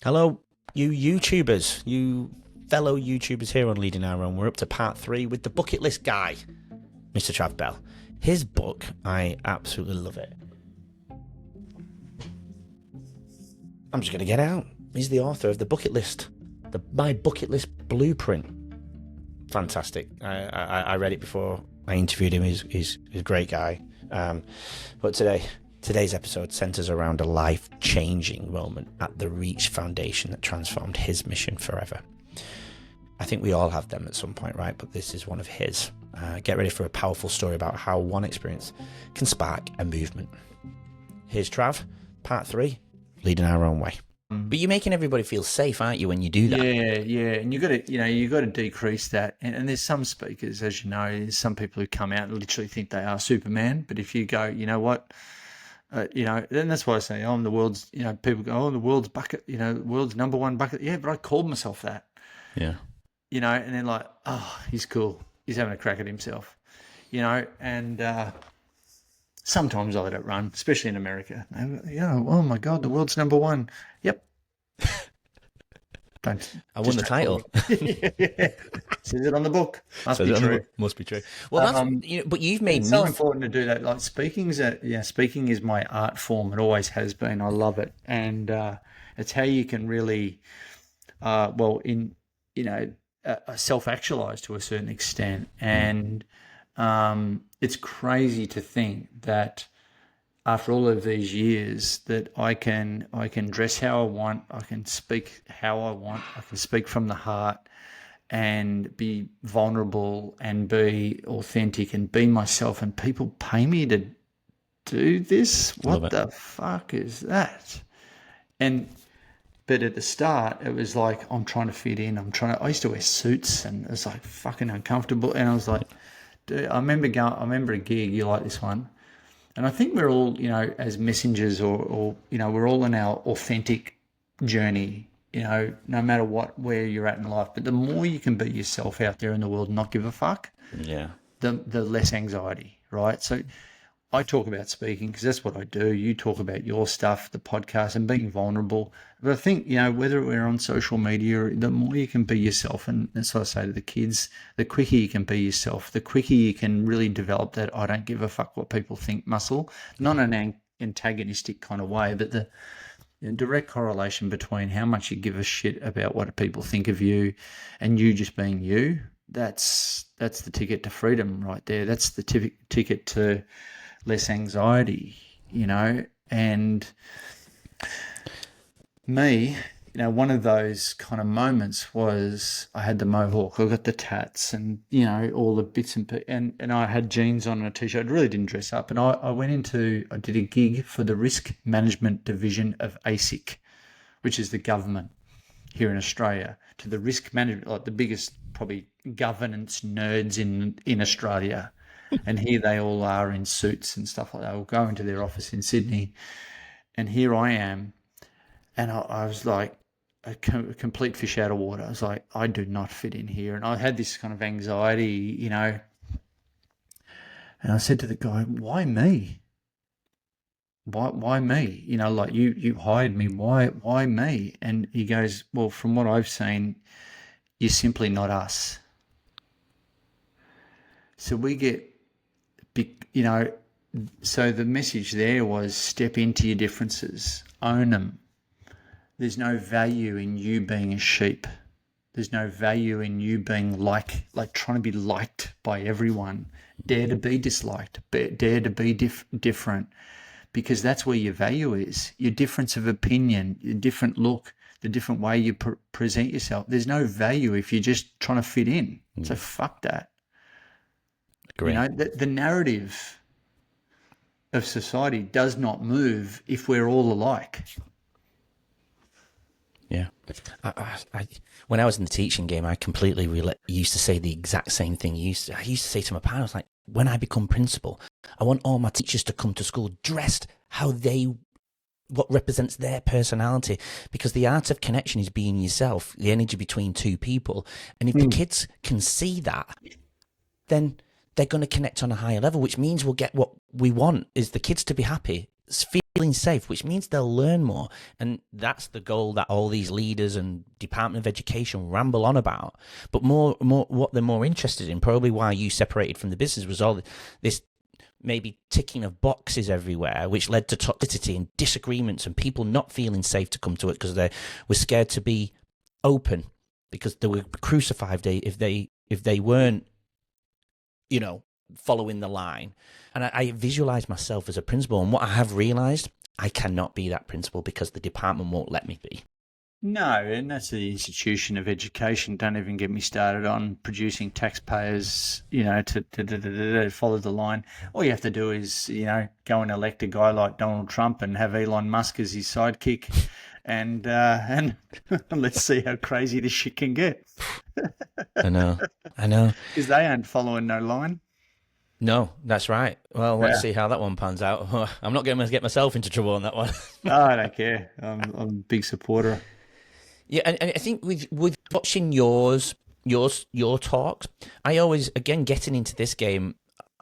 Hello, you YouTubers, you fellow YouTubers here on Leading Our Own. We're up to part 3 with the bucket list guy, Mr. Trav Bell. His book, I absolutely love it. I'm just going to get out. He's the author of the bucket list, my bucket list blueprint. Fantastic. I read it before I interviewed him. He's a great guy. But today's episode centers around a life-changing moment at the Reach Foundation that transformed his mission forever. I think we all have them at some point, right? But this is one of his. Get ready for a powerful story about how one experience can spark a movement. Here's Trav, part 3, Leading Our Own Way. But you're making everybody feel safe, aren't you, when you do that? Yeah, and you got to decrease that. And there's some speakers, as you know, there's some people who come out and literally think they are Superman. But if you go, you know what, then that's why I say I'm the world's. People go, oh, the world's bucket, world's number one bucket. Yeah, but I called myself that. Yeah. And then like, oh, he's cool. He's having a crack at himself. And sometimes I let it run, especially in America. Oh my God, the world's number one. Yep. I won the title. Yeah. Says it on the book. Must be true. Must be true. Well, but you've made it's so important to do that. Like speaking is my art form. It always has been. I love it, and it's how you can really, self-actualize to a certain extent. And it's crazy to think that after all of these years that I can dress how I want, I can speak how I want, I can speak from the heart and be vulnerable and be authentic and be myself, and people pay me to do this. What the fuck is that? But at the start, it was like, I'm trying to fit in. I used to wear suits and it was like fucking uncomfortable. And I was like, dude, I remember a gig, you like this one. And I think we're all, as messengers or we're all in our authentic journey, no matter where you're at in life. But the more you can be yourself out there in the world and not give a fuck, the less anxiety, right? So I talk about speaking because that's what I do. You talk about your stuff, the podcast, and being vulnerable. But I think, whether we're on social media, the more you can be yourself, and that's what I say to the kids, the quicker you can be yourself, the quicker you can really develop that I don't give a fuck what people think muscle, not in an antagonistic kind of way, but the direct correlation between how much you give a shit about what people think of you and you just being you. That's the ticket to freedom right there. That's the ticket to less anxiety, and me, one of those kind of moments was I had the mohawk, I got the tats and, all the bits and I had jeans on and a t-shirt. I really didn't dress up. And I did a gig for the Risk Management Division of ASIC, which is the government here in Australia, to the risk management, like the biggest probably governance nerds in Australia. And here they all are in suits and stuff like that. We'll go into their office in Sydney. And here I am. And I was like a complete fish out of water. I was like, I do not fit in here. And I had this kind of anxiety, And I said to the guy, why me? Why me? Like you hired me. Why me? And he goes, well, from what I've seen, you're simply not us. So we get, so the message there was step into your differences, own them. There's no value in you being a sheep. There's no value in you being like trying to be liked by everyone. Dare to be disliked. Dare to be different, because that's where your value is. Your difference of opinion, your different look, the different way you present yourself. There's no value if you're just trying to fit in. So fuck that. Great. The narrative of society does not move if we're all alike. Yeah. When I was in the teaching game, I completely used to say the exact same thing. I used to say to my parents, like, when I become principal, I want all my teachers to come to school dressed what represents their personality, because the art of connection is being yourself, the energy between two people. And if the kids can see that, then they're going to connect on a higher level, which means we'll get what we want, is the kids to be happy feeling safe, which means they'll learn more. And that's the goal that all these leaders and Department of Education ramble on about. But more what they're more interested in, probably why you separated from the business, was all this maybe ticking of boxes everywhere, which led to toxicity and disagreements and people not feeling safe to come to it because they were scared to be open because they were crucified if they weren't, following the line. And I visualize myself as a principal, and what I have realized, I cannot be that principal because the department won't let me be. No, and that's the institution of education. Don't even get me started on producing taxpayers, to follow the line. All you have to do is, go and elect a guy like Donald Trump and have Elon Musk as his sidekick, and let's see how crazy this shit can get. I know. Because they aren't following no line. No, that's right. Well, let's see how that one pans out. I'm not going to get myself into trouble on that one. No, I don't care. I'm a big supporter. Yeah, and I think with watching your talks, I always, again, getting into this game,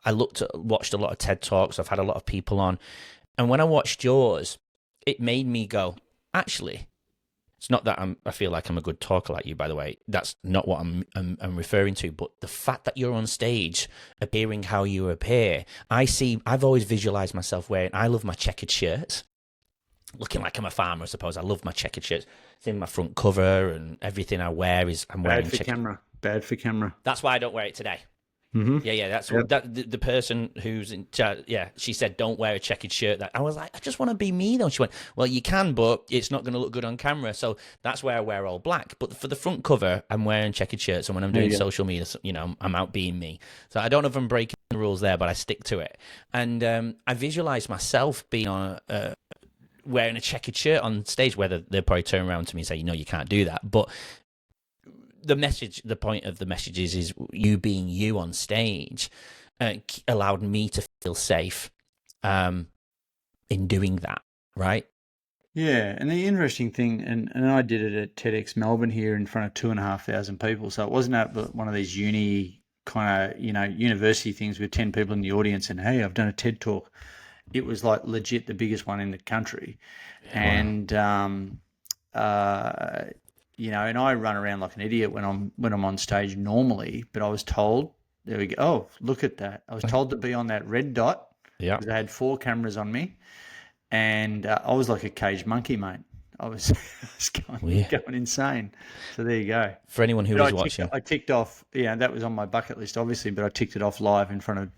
I watched a lot of TED Talks. I've had a lot of people on, and when I watched yours, it made me go, actually, it's not that I feel like I'm a good talker like you, by the way. That's not what I'm referring to. But the fact that you're on stage, appearing how you appear, I've always visualized myself wearing. I love my checkered shirts, looking like I'm a farmer, I suppose. I love my checkered shirts. It's in my front cover, and everything I wear is I'm wearing checkered. Bad for camera. That's why I don't wear it today. Mm-hmm. Yeah. That's what the person who's in charge. Yeah, she said, "Don't wear a checkered shirt." That I was like, I just want to be me, though. She went, "Well, you can, but it's not going to look good on camera." So that's where I wear all black. But for the front cover, I'm wearing checkered shirts, and when I'm doing social media, I'm out being me. So I don't know if I'm breaking the rules there, but I stick to it. And I visualize myself being on wearing a checkered shirt on stage. Whether they'll probably turn around to me and say, "No, you can't do that," but the point of the message is you being you on stage allowed me to feel safe in doing that, right? Yeah, and the interesting thing, and I did it at TEDx Melbourne here in front of 2,500 people, so it wasn't at one of these uni kind of, university things with 10 people in the audience and, hey, I've done a TED Talk. It was like legit the biggest one in the country. Yeah, and and I run around like an idiot when I'm on stage normally, but I was told, there we go. Oh, look at that. I was told to be on that red dot. Yeah. Because they had 4 cameras on me, and I was like a caged monkey, mate. I was going insane. So there you go. For anyone who was watching. I ticked off, that was on my bucket list, obviously, but I ticked it off live in front of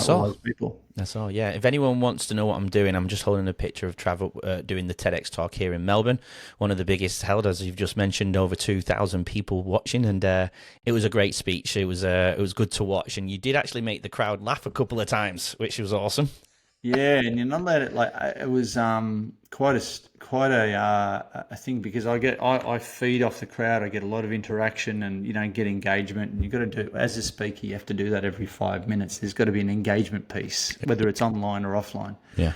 all those people. That's all, yeah. If anyone wants to know what I'm doing, I'm just holding a picture of Trav doing the TEDx talk here in Melbourne, one of the biggest held, as you've just mentioned, over 2,000 people watching, and it was a great speech. It was good to watch, and you did actually make the crowd laugh a couple of times, which was awesome. Yeah, and you're not allowed it. It was quite a thing, because I feed off the crowd. I get a lot of interaction and get engagement. And you've got to do, as a speaker, you have to do that every 5 minutes. There's got to be an engagement piece, whether it's online or offline. Yeah,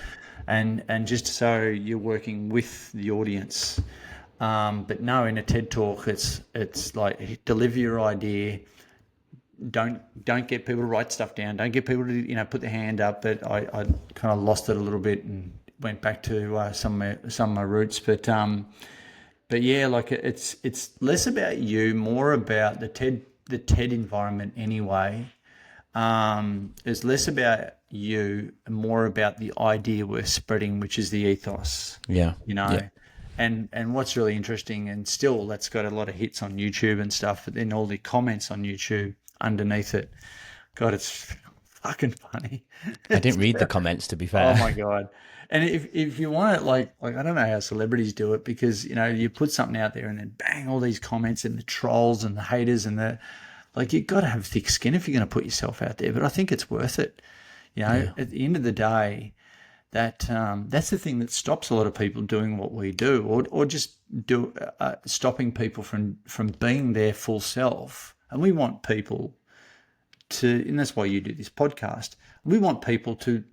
and just so you're working with the audience. But no, in a TED Talk, it's like, deliver your idea. Don't get people to write stuff down. Don't get people to put their hand up. But I kind of lost it a little bit and went back to some of my roots. But yeah, like it's less about you, more about the TED environment anyway. It's less about you and more about the idea we're spreading, which is the ethos. Yeah, Yeah. And what's really interesting, and still that's got a lot of hits on YouTube and stuff, but then all the comments on YouTube underneath it, God, it's fucking funny. I didn't read the comments, to be fair. Oh my God. And if you want it, like I don't know how celebrities do it, because you put something out there and then bang, all these comments and the trolls and the haters and you've got to have thick skin if you're going to put yourself out there. But I think it's worth it. At the end of the day, that's the thing that stops a lot of people doing what we do, or just stopping people from being their full self. And we want people to, and that's why you do this podcast, we want people to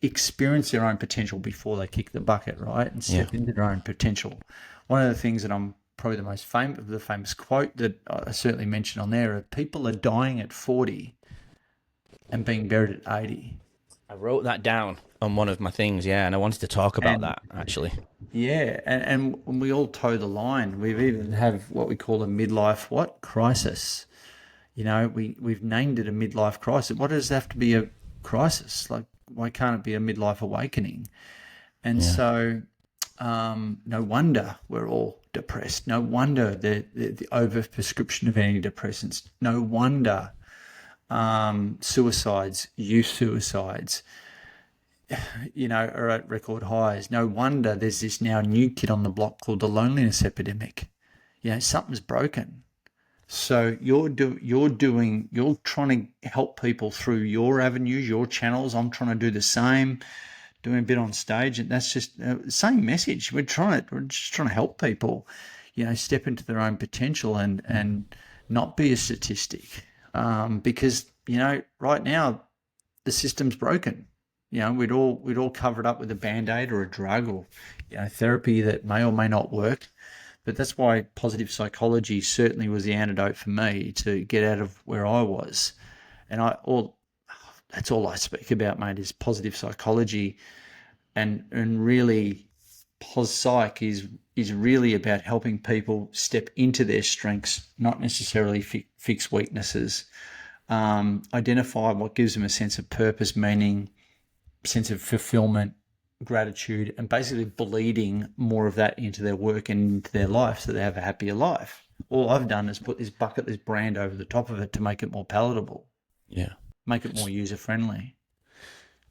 experience their own potential before they kick the bucket, right? And step into their own potential. One of the things that I'm probably the famous quote that I certainly mentioned on there are, people are dying at 40 and being buried at 80. I wrote that down. on one of my things, yeah, and I wanted to talk about And that actually. yeah, and we all toe the line. We've even have what we call a midlife crisis. We've named it a midlife crisis. What does it have to be a crisis? Like, why can't it be a midlife awakening? And Yeah. so, no wonder we're all depressed. No wonder the overprescription of antidepressants. No wonder suicides, youth suicides, are at record highs. No wonder there's this now new kid on the block called the loneliness epidemic. Something's broken. So you're trying to help people through your avenues, your channels. I'm trying to do the same, doing a bit on stage, and that's just the same message. We're just trying to help people, step into their own potential and not be a statistic, because right now the system's broken. We'd all cover it up with a band-aid or a drug or therapy that may or may not work. But that's why positive psychology certainly was the antidote for me to get out of where I was. And that's all I speak about, mate, is positive psychology. And really, pos psych is really about helping people step into their strengths, not necessarily fix weaknesses. Identify what gives them a sense of purpose, meaning, sense of fulfillment, gratitude, and basically bleeding more of that into their work and into their life so they have a happier life. All I've done is put this brand over the top of it to make it more palatable. Yeah. Make it more user-friendly.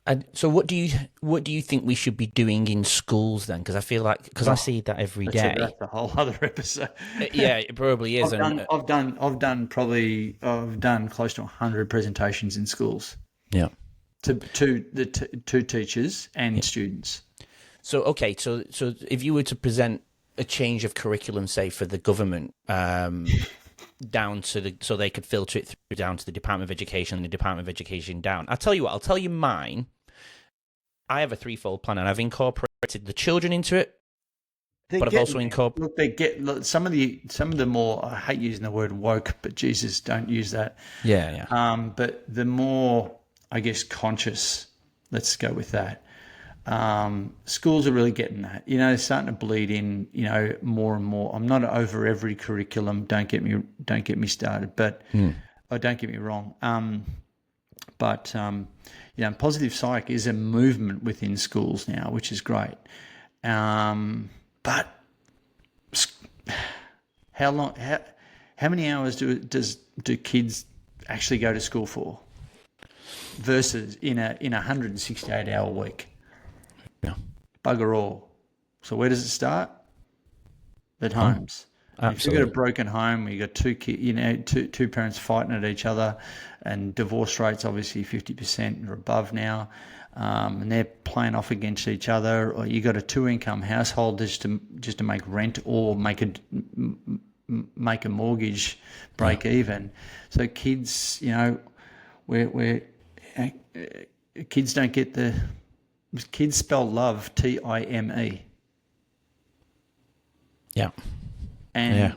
And so what do you think we should be doing in schools then? Because I feel like, I see that every day. That's a whole other episode. Yeah, it probably is. I've done close to 100 presentations in schools. Yeah. To teachers and students. So okay, so if you were to present a change of curriculum, say for the government, down to so they could filter it through down to the Department of Education and the Department of Education down. I'll tell you what. I'll tell you mine. I have a threefold plan, and I've incorporated the children into it. But I've also incorporated. Some of the more, I hate using the word woke, but Jesus, don't use that. Yeah. But the more, I guess, conscious, let's go with that. Schools are really getting that. They're starting to bleed in, more and more. I'm not over every curriculum. Don't get me started, but don't get me wrong. But positive psych is a movement within schools now, which is great. But how many hours do kids actually go to school for? Versus in a 168-hour week. Yeah. Bugger all. So where does it start? At homes. If you've got a broken home, you got two parents fighting at each other, and divorce rates obviously 50% or above now, and they're playing off against each other, or you got a 2-income household just to make rent or make a mortgage break even. So kids, we're kids don't get kids spell love Time. Yeah. And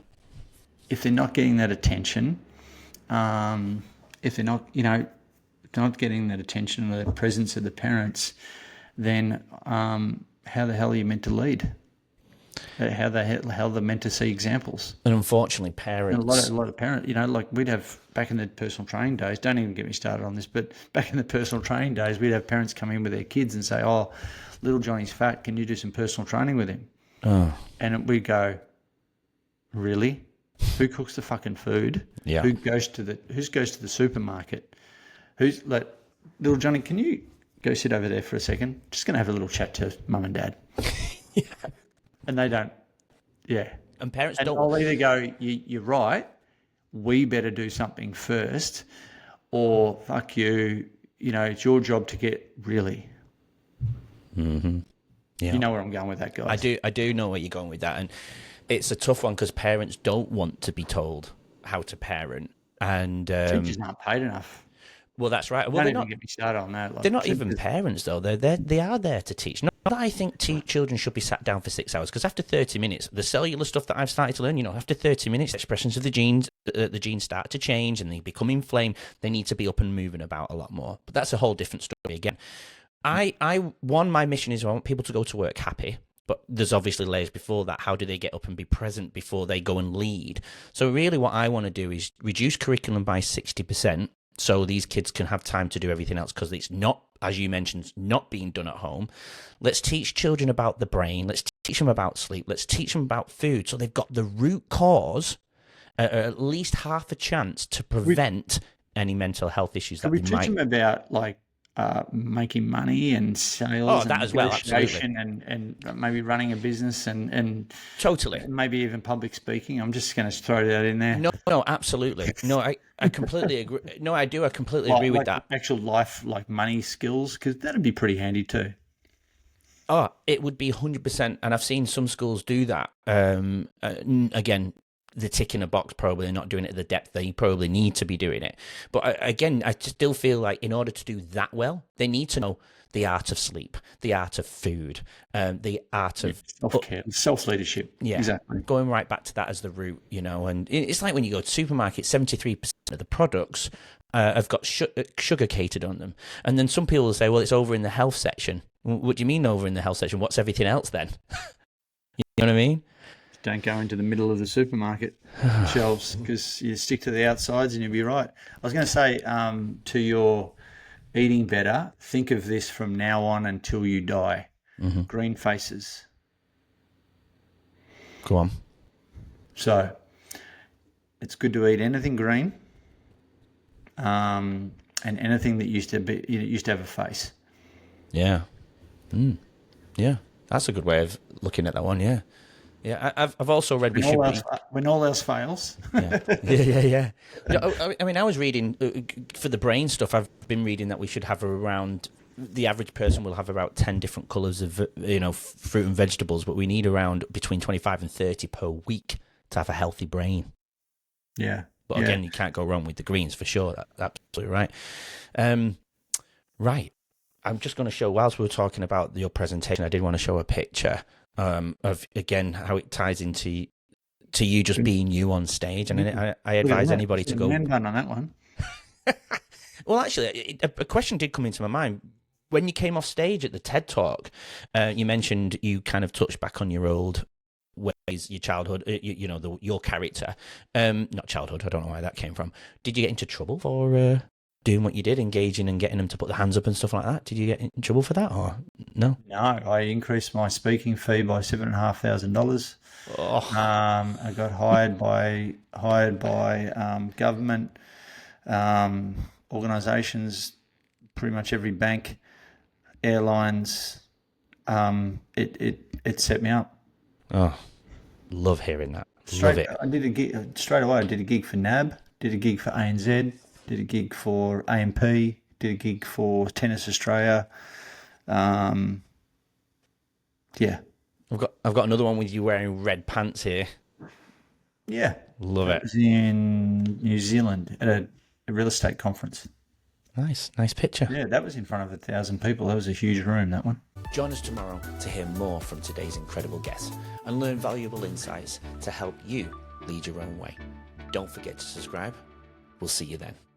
if they're not getting that attention, if they're not getting that attention or the presence of the parents, then how the hell are you meant to lead? How they're meant to see examples? And unfortunately, parents. A lot of parents, like we'd have back in the personal training days. Don't even get me started on this, but back in the personal training days, we'd have parents come in with their kids and say, "Oh, little Johnny's fat. Can you do some personal training with him?" Oh. And we'd go, "Really? Who cooks the fucking food? Yeah. Who goes to the supermarket? Who's like, little Johnny? Can you go sit over there for a second? Just going to have a little chat to mum and dad." Yeah. And they don't. Yeah. And parents don't. I'll either go, "You're right. We better do something first," or "Fuck you. It's your job to get really." Mm-hmm. Yeah. You know where I'm going with that, guys. I do know where you're going with that, and it's a tough one because parents don't want to be told how to parent, and teachers aren't paid enough. Well, that's right. Well, don't even get me started on that. They're not even parents, though. They are there to teach. Not that I think children should be sat down for 6 hours, because after 30 minutes, the cellular stuff that I've started to learn, after 30 minutes, expressions of the genes start to change and they become inflamed. They need to be up and moving about a lot more. But that's a whole different story again. My mission is I want people to go to work happy. But there's obviously layers before that. How do they get up and be present before they go and lead? So really what I want to do is reduce curriculum by 60% so these kids can have time to do everything else, because it's not, as you mentioned, not being done at home. Let's teach children about the brain. Let's teach them about sleep. Let's teach them about food, so they've got the root cause, at least half a chance to prevent any mental health issues that we they teach them about like making money and sales, that and as well, negotiation, and maybe running a business, and totally, maybe even public speaking. I'm just going to throw that in there. No, absolutely. No, I completely agree. No, I do. I completely agree with that. Actual life, like money skills, because that'd be pretty handy too. Oh, it would be 100%. And I've seen some schools do that. Again, they're ticking a box, probably not doing it at the depth they probably need to be doing it. But again, I still feel like in order to do that well, they need to know the art of sleep, the art of food, the art of self-care, self-leadership. Yeah, exactly. Going right back to that as the root, and it's like when you go to supermarkets, 73% of the products have got sugar catered on them. And then some people will say, well, it's over in the health section. What do you mean over in the health section? What's everything else then? You know what I mean? Don't go into the middle of the supermarket shelves, because you stick to the outsides and you'll be right. I was going to say, to your eating better, think of this from now on until you die. Mm-hmm. Green faces. Go on. So it's good to eat anything green, and anything that used to have a face. Yeah. Yeah. That's a good way of looking at that one. Yeah. Yeah, I've also read when all else fails. Yeah. I mean, I was reading for the brain stuff. I've been reading that we should have around, the average person will have about 10 different colours of fruit and vegetables, but we need around between 25 and 30 per week to have a healthy brain. Yeah, but again, you can't go wrong with the greens for sure. That's absolutely right. Right, I'm just going to show, whilst we were talking about your presentation, I did want to show a picture. Of again how it ties into you just being you on stage, and I advise anybody to go. Man bun on that one. Well, actually, a question did come into my mind when you came off stage at the TED Talk. You mentioned you kind of touched back on your old ways, your childhood, your character. Not childhood. I don't know where that came from. Did you get into trouble for doing what you did, engaging and getting them to put their hands up and stuff like that? Did you get in trouble for that, or no? No, I increased my speaking fee by $7,500. Oh. I got hired by government organisations, pretty much every bank, airlines. It set me up. Oh, love hearing that. Love it. I did a gig straight away. I did a gig for NAB, did a gig for ANZ. Did a gig for AMP, did a gig for Tennis Australia. Yeah. I've got another one with you wearing red pants here. Yeah. Love it. was in New Zealand at a real estate conference. Nice picture. Yeah, that was in front of 1,000 people. That was a huge room, that one. Join us tomorrow to hear more from today's incredible guests and learn valuable insights to help you lead your own way. Don't forget to subscribe. We'll see you then.